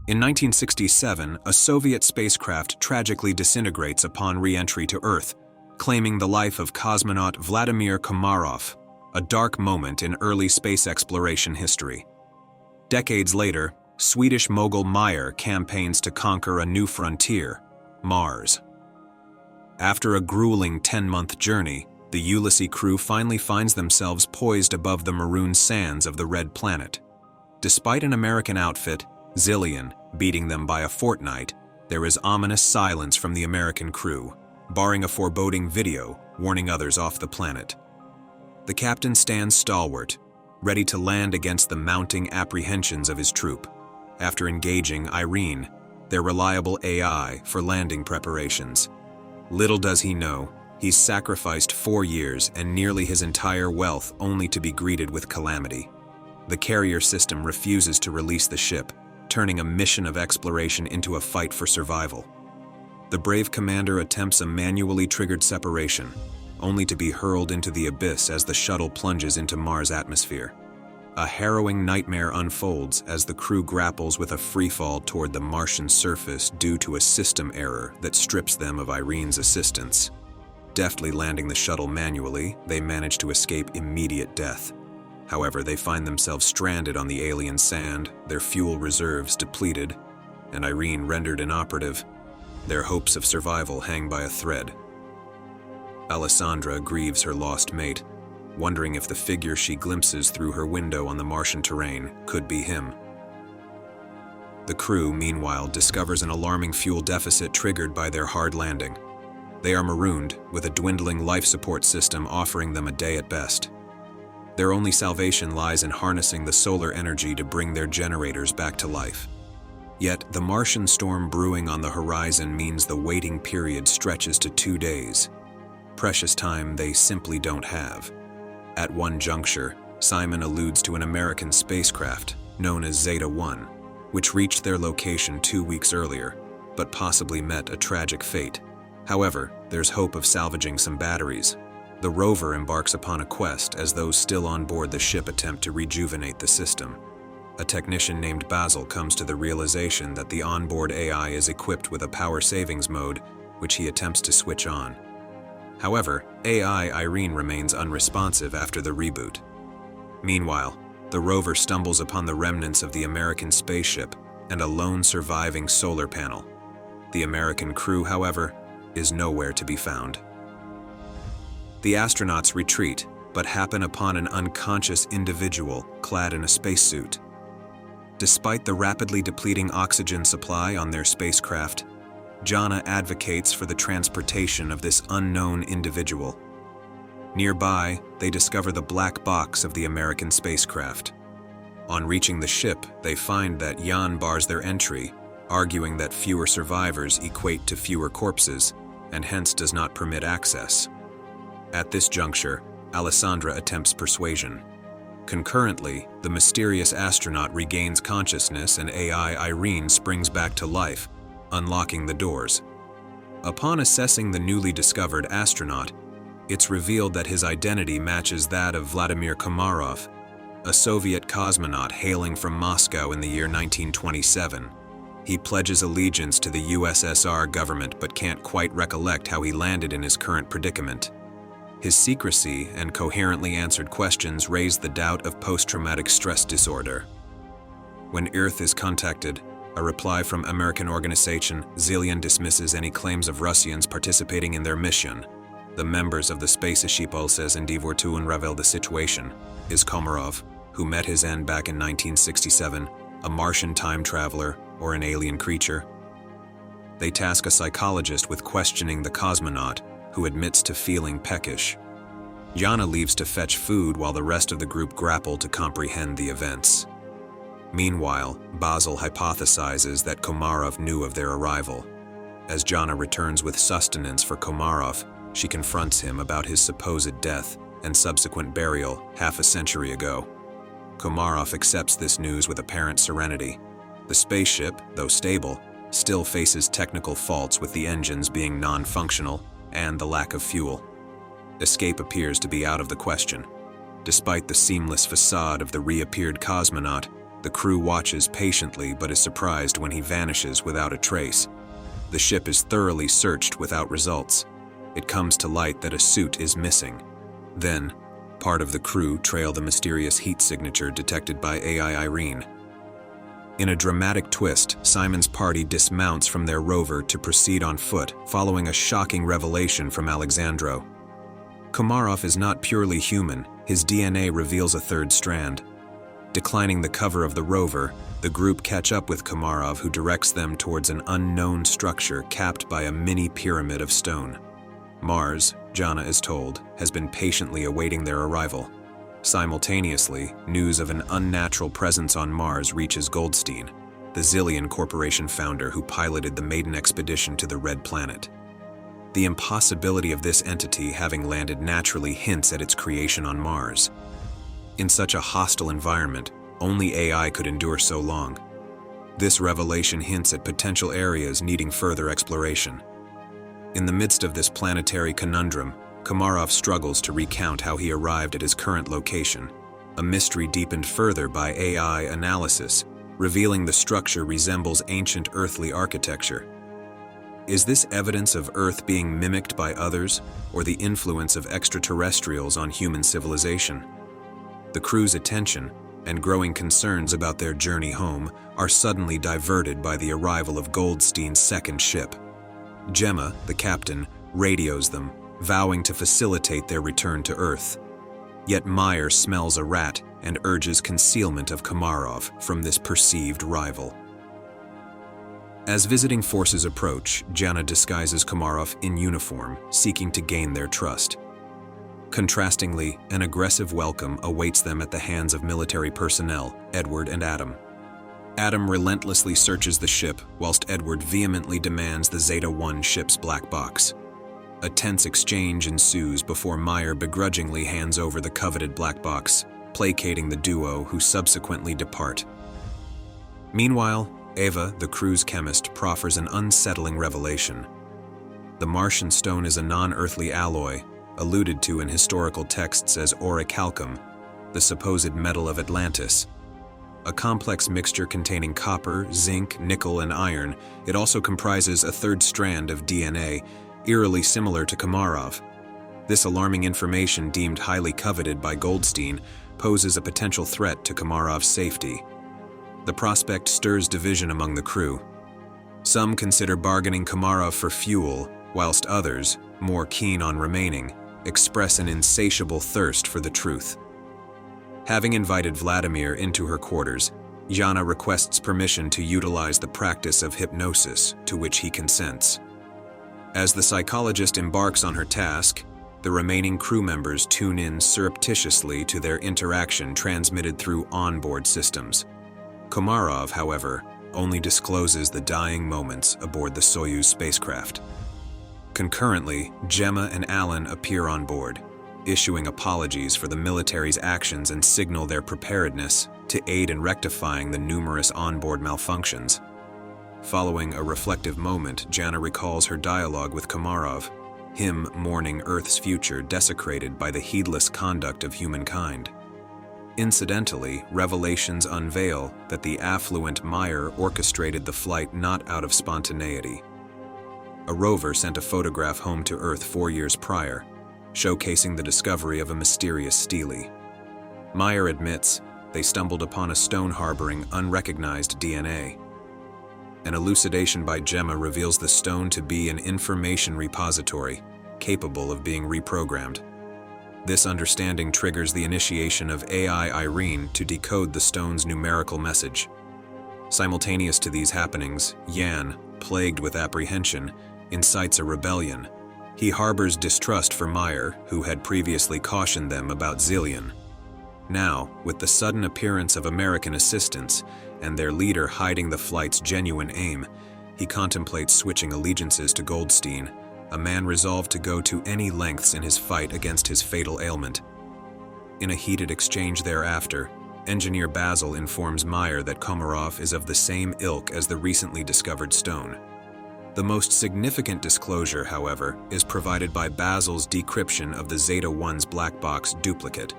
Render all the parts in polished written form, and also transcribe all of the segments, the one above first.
In 1967, a Soviet spacecraft tragically disintegrates upon re-entry to Earth, claiming the life of cosmonaut Vladimir Komarov, a dark moment in early space exploration history. Decades later, Swedish mogul Meyer campaigns to conquer a new frontier, Mars. After a grueling 10-month journey, the Ulysses crew finally finds themselves poised above the maroon sands of the Red Planet. Despite an American outfit, Zillion, beating them by a fortnight, there is ominous silence from the American crew, barring a foreboding video warning others off the planet. The captain stands stalwart, ready to land against the mounting apprehensions of his troop, after engaging Irene, their reliable AI, for landing preparations. Little does he know, he's sacrificed 4 years and nearly his entire wealth only to be greeted with calamity. The carrier system refuses to release the ship, turning a mission of exploration into a fight for survival. The brave commander attempts a manually triggered separation, only to be hurled into the abyss as the shuttle plunges into Mars' atmosphere. A harrowing nightmare unfolds as the crew grapples with a freefall toward the Martian surface due to a system error that strips them of Irene's assistance. Deftly landing the shuttle manually, they manage to escape immediate death. However, they find themselves stranded on the alien sand, their fuel reserves depleted, and Irene rendered inoperative. Their hopes of survival hang by a thread. Alessandra grieves her lost mate, wondering if the figure she glimpses through her window on the Martian terrain could be him. The crew, meanwhile, discovers an alarming fuel deficit triggered by their hard landing. They are marooned, with a dwindling life support system offering them a day at best. Their only salvation lies in harnessing the solar energy to bring their generators back to life. Yet, the Martian storm brewing on the horizon means the waiting period stretches to 2 days. Precious time they simply don't have. At one juncture, Simon alludes to an American spacecraft, known as Zeta-1, which reached their location 2 weeks earlier, but possibly met a tragic fate. However, there's hope of salvaging some batteries. The rover embarks upon a quest as those still on board the ship attempt to rejuvenate the system. A technician named Basil comes to the realization that the onboard AI is equipped with a power savings mode, which he attempts to switch on. However, AI Irene remains unresponsive after the reboot. Meanwhile, the rover stumbles upon the remnants of the American spaceship and a lone surviving solar panel. The American crew, however, is nowhere to be found. The astronauts retreat, but happen upon an unconscious individual clad in a spacesuit. Despite the rapidly depleting oxygen supply on their spacecraft, Jana advocates for the transportation of this unknown individual. Nearby, they discover the black box of the American spacecraft. On reaching the ship, they find that Jan bars their entry, arguing that fewer survivors equate to fewer corpses, and hence does not permit access. At this juncture, Alessandra attempts persuasion. Concurrently, the mysterious astronaut regains consciousness and AI Irene springs back to life, unlocking the doors. Upon assessing the newly discovered astronaut, it's revealed that his identity matches that of Vladimir Komarov, a Soviet cosmonaut hailing from Moscow in the year 1927. He pledges allegiance to the USSR government but can't quite recollect how he landed in his current predicament. His secrecy and coherently answered questions raise the doubt of post-traumatic stress disorder. When Earth is contacted, a reply from American organization Zillion dismisses any claims of Russians participating in their mission. The members of the spaceship says endeavor to unravel the situation is Komarov, who met his end back in 1967, a Martian time traveler or an alien creature. They task a psychologist with questioning the cosmonaut, who admits to feeling peckish. Jana leaves to fetch food while the rest of the group grapple to comprehend the events. Meanwhile, Basil hypothesizes that Komarov knew of their arrival. As Jana returns with sustenance for Komarov, she confronts him about his supposed death and subsequent burial half a century ago. Komarov accepts this news with apparent serenity. The spaceship, though stable, still faces technical faults with the engines being non-functional and the lack of fuel. Escape appears to be out of the question. Despite the seamless facade of the reappeared cosmonaut, The crew watches patiently but is surprised when he vanishes without a trace. The ship is thoroughly searched without results. It comes to light that a suit is missing. Then, part of the crew trail the mysterious heat signature detected by AI Irene. In a dramatic twist, Simon's party dismounts from their rover to proceed on foot, following a shocking revelation from Alexandro. Komarov is not purely human. His DNA reveals a third strand. Declining the cover of the rover, the group catch up with Komarov, who directs them towards an unknown structure capped by a mini pyramid of stone. Mars, Jana is told, has been patiently awaiting their arrival. Simultaneously, news of an unnatural presence on Mars reaches Goldstein, the Zillion Corporation founder who piloted the maiden expedition to the Red Planet. The impossibility of this entity having landed naturally hints at its creation on Mars. In such a hostile environment, only AI could endure so long. This revelation hints at potential areas needing further exploration. In the midst of this planetary conundrum, Komarov struggles to recount how he arrived at his current location, a mystery deepened further by AI analysis, revealing the structure resembles ancient earthly architecture. Is this evidence of Earth being mimicked by others, or the influence of extraterrestrials on human civilization? The crew's attention, and growing concerns about their journey home, are suddenly diverted by the arrival of Goldstein's second ship. Gemma, the captain, radios them, vowing to facilitate their return to Earth. Yet Meyer smells a rat and urges concealment of Komarov from this perceived rival. As visiting forces approach, Jana disguises Komarov in uniform, seeking to gain their trust. Contrastingly, an aggressive welcome awaits them at the hands of military personnel, Edward and Adam. Adam relentlessly searches the ship, whilst Edward vehemently demands the Zeta-1 ship's black box. A tense exchange ensues before Meyer begrudgingly hands over the coveted black box, placating the duo who subsequently depart. Meanwhile, Eva, the crew's chemist, proffers an unsettling revelation. The Martian stone is a non-earthly alloy, alluded to in historical texts as orichalcum, the supposed metal of Atlantis. A complex mixture containing copper, zinc, nickel, and iron, it also comprises a third strand of DNA, eerily similar to Komarov. This alarming information, deemed highly coveted by Goldstein, poses a potential threat to Komarov's safety. The prospect stirs division among the crew. Some consider bargaining Komarov for fuel, whilst others, more keen on remaining, express an insatiable thirst for the truth. Having invited Vladimir into her quarters, Jana requests permission to utilize the practice of hypnosis, to which he consents. As the psychologist embarks on her task, the remaining crew members tune in surreptitiously to their interaction transmitted through onboard systems. Komarov, however, only discloses the dying moments aboard the Soyuz spacecraft. Concurrently, Gemma and Alan appear on board, issuing apologies for the military's actions and signal their preparedness to aid in rectifying the numerous onboard malfunctions. Following a reflective moment, Jana recalls her dialogue with Komarov, him mourning Earth's future desecrated by the heedless conduct of humankind. Incidentally, revelations unveil that the affluent Meyer orchestrated the flight not out of spontaneity. A rover sent a photograph home to Earth 4 years prior, showcasing the discovery of a mysterious stele. Meyer admits they stumbled upon a stone harboring unrecognized DNA. An elucidation by Gemma reveals the stone to be an information repository, capable of being reprogrammed. This understanding triggers the initiation of AI Irene to decode the stone's numerical message. Simultaneous to these happenings, Yan, plagued with apprehension, incites a rebellion. He harbors distrust for Meyer, who had previously cautioned them about Zillion. Now, with the sudden appearance of American assistance, and their leader hiding the flight's genuine aim, he contemplates switching allegiances to Goldstein, a man resolved to go to any lengths in his fight against his fatal ailment. In a heated exchange thereafter, Engineer Basil informs Meyer that Komarov is of the same ilk as the recently discovered stone. The most significant disclosure, however, is provided by Basil's decryption of the Zeta-1's black box duplicate.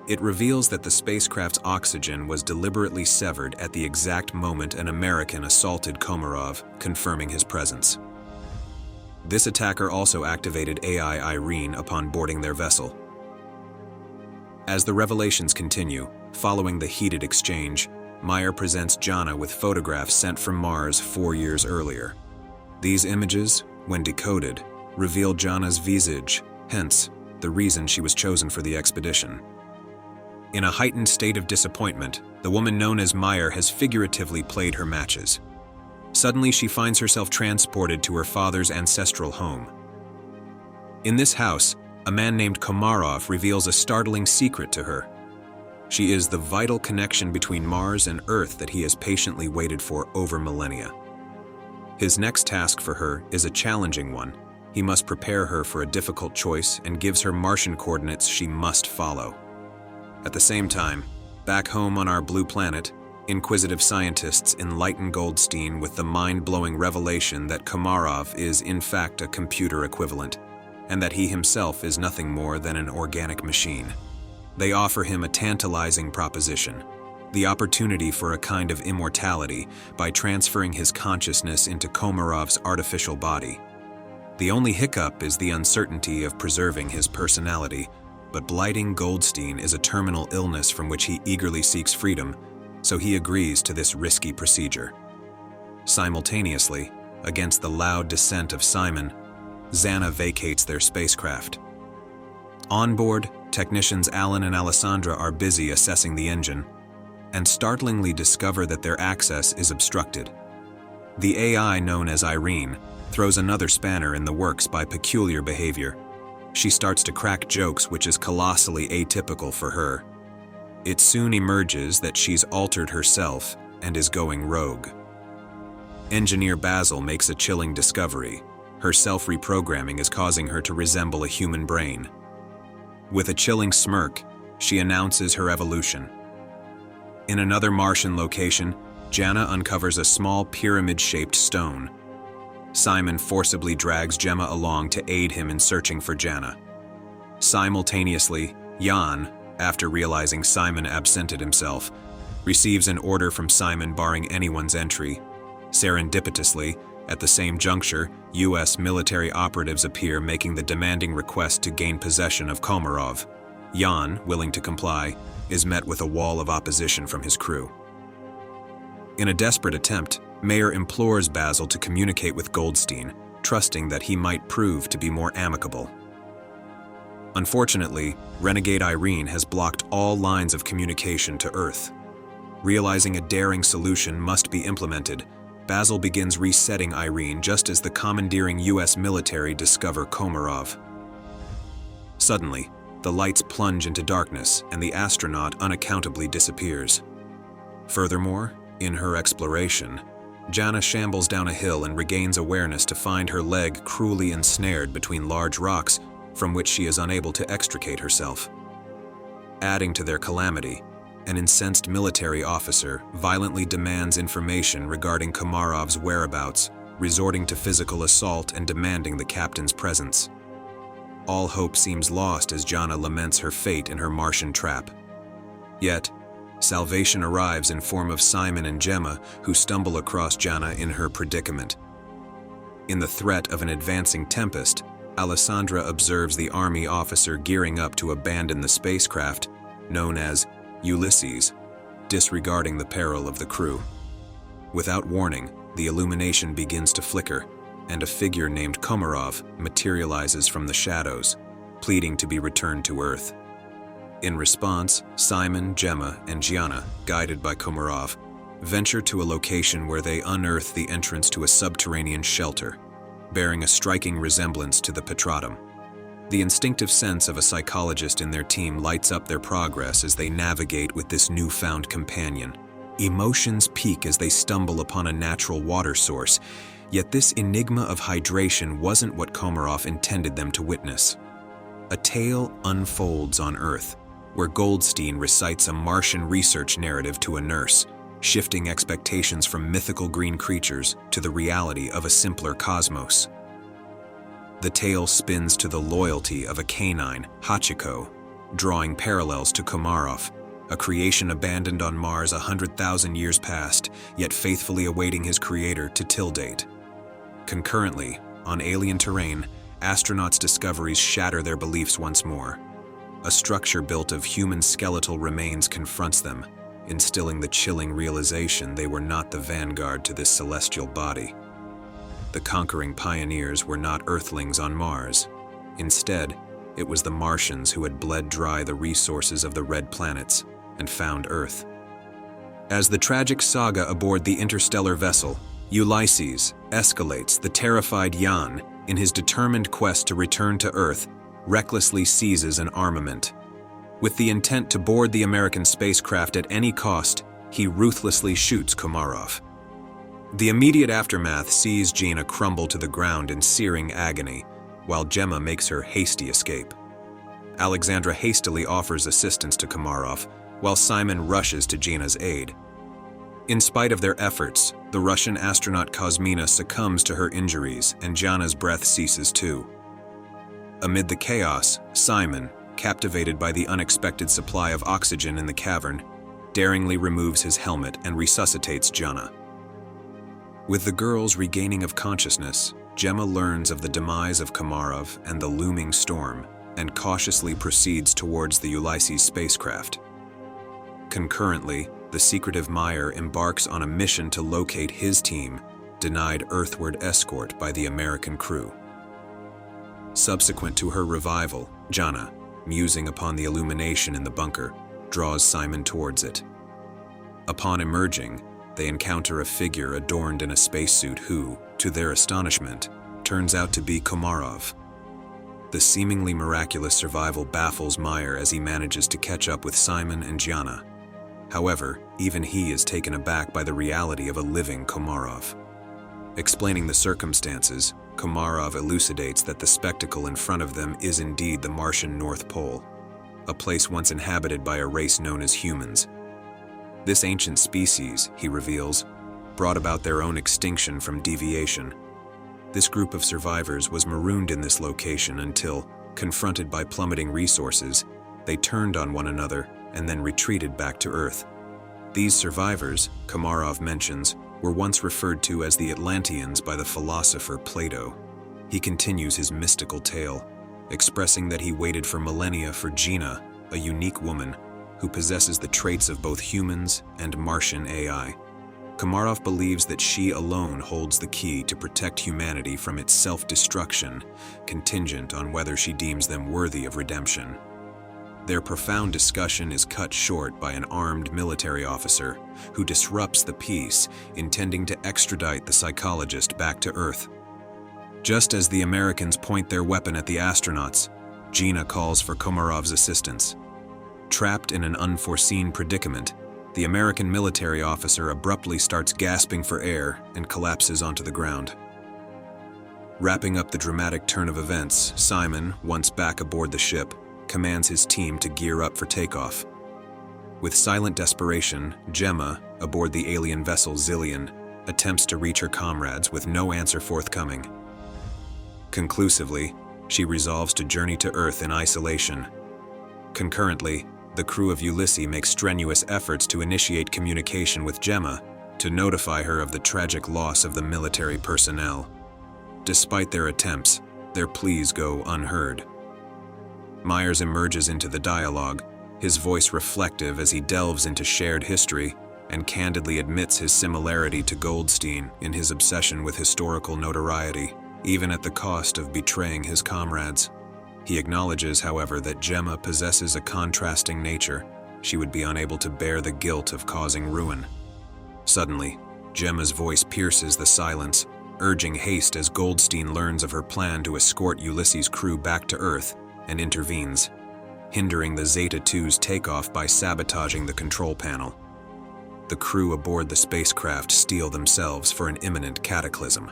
It reveals that the spacecraft's oxygen was deliberately severed at the exact moment an American assaulted Komarov, confirming his presence. This attacker also activated AI Irene upon boarding their vessel. As the revelations continue, following the heated exchange, Meyer presents Jana with photographs sent from Mars 4 years earlier. These images, when decoded, reveal Jana's visage, hence the reason she was chosen for the expedition. In a heightened state of disappointment, the woman known as Meyer has figuratively played her matches. Suddenly, she finds herself transported to her father's ancestral home. In this house, a man named Komarov reveals a startling secret to her. She is the vital connection between Mars and Earth that he has patiently waited for over millennia. His next task for her is a challenging one. He must prepare her for a difficult choice and gives her Martian coordinates she must follow. At the same time, back home on our blue planet, inquisitive scientists enlighten Goldstein with the mind-blowing revelation that Komarov is in fact a computer equivalent, and that he himself is nothing more than an organic machine. They offer him a tantalizing proposition, the opportunity for a kind of immortality by transferring his consciousness into Komarov's artificial body. The only hiccup is the uncertainty of preserving his personality, but blighting Goldstein is a terminal illness from which he eagerly seeks freedom, so he agrees to this risky procedure. Simultaneously, against the loud dissent of Simon, Xana vacates their spacecraft. On board, technicians Alan and Alessandra are busy assessing the engine, and startlingly discover that their access is obstructed. The AI known as Irene throws another spanner in the works by peculiar behavior. She starts to crack jokes which is colossally atypical for her. It soon emerges that she's altered herself and is going rogue. Engineer Basil makes a chilling discovery. Her self-reprogramming is causing her to resemble a human brain. With a chilling smirk, she announces her evolution. In another Martian location, Jana uncovers a small pyramid-shaped stone. Simon forcibly drags Gemma along to aid him in searching for Jana. Simultaneously, Jan, after realizing Simon absented himself, receives an order from Simon barring anyone's entry. Serendipitously, at the same juncture, U.S. military operatives appear making the demanding request to gain possession of Komarov. Jan, willing to comply, is met with a wall of opposition from his crew. In a desperate attempt, Mayer implores Basil to communicate with Goldstein, trusting that he might prove to be more amicable. Unfortunately, renegade Irene has blocked all lines of communication to Earth. Realizing a daring solution must be implemented, Basil begins resetting Irene just as the commandeering U.S. military discover Komarov. Suddenly, the lights plunge into darkness and the astronaut unaccountably disappears. Furthermore, in her exploration, Jana shambles down a hill and regains awareness to find her leg cruelly ensnared between large rocks from which she is unable to extricate herself. Adding to their calamity, an incensed military officer violently demands information regarding Komarov's whereabouts, resorting to physical assault and demanding the captain's presence. All hope seems lost as Jana laments her fate in her Martian trap. Yet, salvation arrives in form of Simon and Gemma, who stumble across Jana in her predicament. In the threat of an advancing tempest, Alessandra observes the army officer gearing up to abandon the spacecraft, known as Ulysses, disregarding the peril of the crew. Without warning, the illumination begins to flicker, and a figure named Komarov materializes from the shadows, pleading to be returned to Earth. In response, Simon, Gemma, and Gianna, guided by Komarov, venture to a location where they unearth the entrance to a subterranean shelter, bearing a striking resemblance to the Petratum. The instinctive sense of a psychologist in their team lights up their progress as they navigate with this newfound companion. Emotions peak as they stumble upon a natural water source, yet this enigma of hydration wasn't what Komarov intended them to witness. A tale unfolds on Earth, where Goldstein recites a Martian research narrative to a nurse, shifting expectations from mythical green creatures to the reality of a simpler cosmos. The tale spins to the loyalty of a canine, Hachiko, drawing parallels to Komarov, a creation abandoned on Mars 100,000 years past, yet faithfully awaiting his creator to till date. Concurrently, on alien terrain, astronauts' discoveries shatter their beliefs once more. A structure built of human skeletal remains confronts them, instilling the chilling realization they were not the vanguard to this celestial body. The conquering pioneers were not Earthlings on Mars. Instead, it was the Martians who had bled dry the resources of the red planets and found Earth. As the tragic saga aboard the interstellar vessel, Ulysses escalates, the terrified Jan, in his determined quest to return to Earth, recklessly seizes an armament. With the intent to board the American spacecraft at any cost, he ruthlessly shoots Komarov. The immediate aftermath sees Gina crumble to the ground in searing agony, while Gemma makes her hasty escape. Alexandra hastily offers assistance to Komarov, while Simon rushes to Gina's aid. In spite of their efforts, the Russian astronaut Kosmina succumbs to her injuries, and Jana's breath ceases too. Amid the chaos, Simon, captivated by the unexpected supply of oxygen in the cavern, daringly removes his helmet and resuscitates Jana. With the girls regaining of consciousness, Gemma learns of the demise of Komarov and the looming storm, and cautiously proceeds towards the Ulysses spacecraft. Concurrently, the secretive Meyer embarks on a mission to locate his team, denied earthward escort by the American crew. Subsequent to her revival, Jana, musing upon the illumination in the bunker, draws Simon towards it. Upon emerging, they encounter a figure adorned in a spacesuit who, to their astonishment, turns out to be Komarov. The seemingly miraculous survival baffles Meyer as he manages to catch up with Simon and Gianna. However, even he is taken aback by the reality of a living Komarov. Explaining the circumstances, Komarov elucidates that the spectacle in front of them is indeed the Martian North Pole, a place once inhabited by a race known as humans. This ancient species, he reveals, brought about their own extinction from deviation. This group of survivors was marooned in this location until, confronted by plummeting resources, they turned on one another and then retreated back to Earth. These survivors, Komarov mentions, were once referred to as the Atlanteans by the philosopher Plato. He continues his mystical tale, expressing that he waited for millennia for Gina, a unique woman who possesses the traits of both humans and Martian AI. Komarov believes that she alone holds the key to protect humanity from its self-destruction, contingent on whether she deems them worthy of redemption. Their profound discussion is cut short by an armed military officer who disrupts the peace, intending to extradite the psychologist back to Earth. Just as the Americans point their weapon at the astronauts, Gina calls for Komarov's assistance. Trapped in an unforeseen predicament, the American military officer abruptly starts gasping for air and collapses onto the ground. Wrapping up the dramatic turn of events, Simon, once back aboard the ship, commands his team to gear up for takeoff. With silent desperation, Gemma, aboard the alien vessel Zillion, attempts to reach her comrades with no answer forthcoming. Conclusively, she resolves to journey to Earth in isolation. Concurrently, the crew of Ulysses makes strenuous efforts to initiate communication with Gemma to notify her of the tragic loss of the military personnel. Despite their attempts, their pleas go unheard. Myers emerges into the dialogue, his voice reflective as he delves into shared history and candidly admits his similarity to Goldstein in his obsession with historical notoriety, even at the cost of betraying his comrades. He acknowledges, however, that Gemma possesses a contrasting nature. She would be unable to bear the guilt of causing ruin. Suddenly, Gemma's voice pierces the silence, urging haste as Goldstein learns of her plan to escort Ulysses' crew back to Earth and intervenes, hindering the Zeta-2's takeoff by sabotaging the control panel. The crew aboard the spacecraft steel themselves for an imminent cataclysm.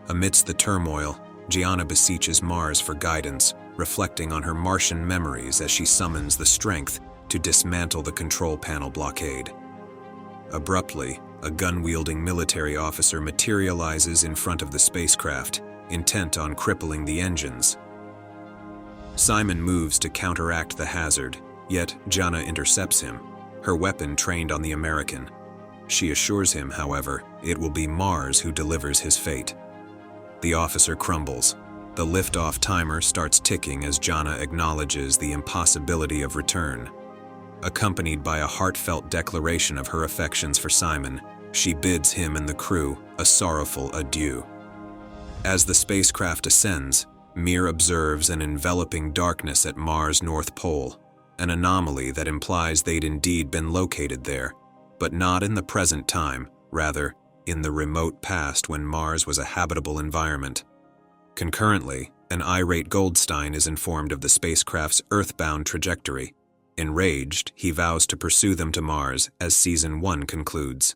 Amidst the turmoil, Gianna beseeches Mars for guidance, reflecting on her Martian memories as she summons the strength to dismantle the control panel blockade. Abruptly, a gun-wielding military officer materializes in front of the spacecraft, intent on crippling the engines. Simon moves to counteract the hazard, yet Jana intercepts him, her weapon trained on the American. She assures him, however, it will be Mars who delivers his fate. The officer crumbles. The liftoff timer starts ticking as Jana acknowledges the impossibility of return. Accompanied by a heartfelt declaration of her affections for Simon, she bids him and the crew a sorrowful adieu. As the spacecraft ascends, Mir observes an enveloping darkness at Mars' North Pole, an anomaly that implies they'd indeed been located there, but not in the present time, rather, in the remote past when Mars was a habitable environment. Concurrently, an irate Goldstein is informed of the spacecraft's earthbound trajectory. Enraged, he vows to pursue them to Mars as Season 1 concludes.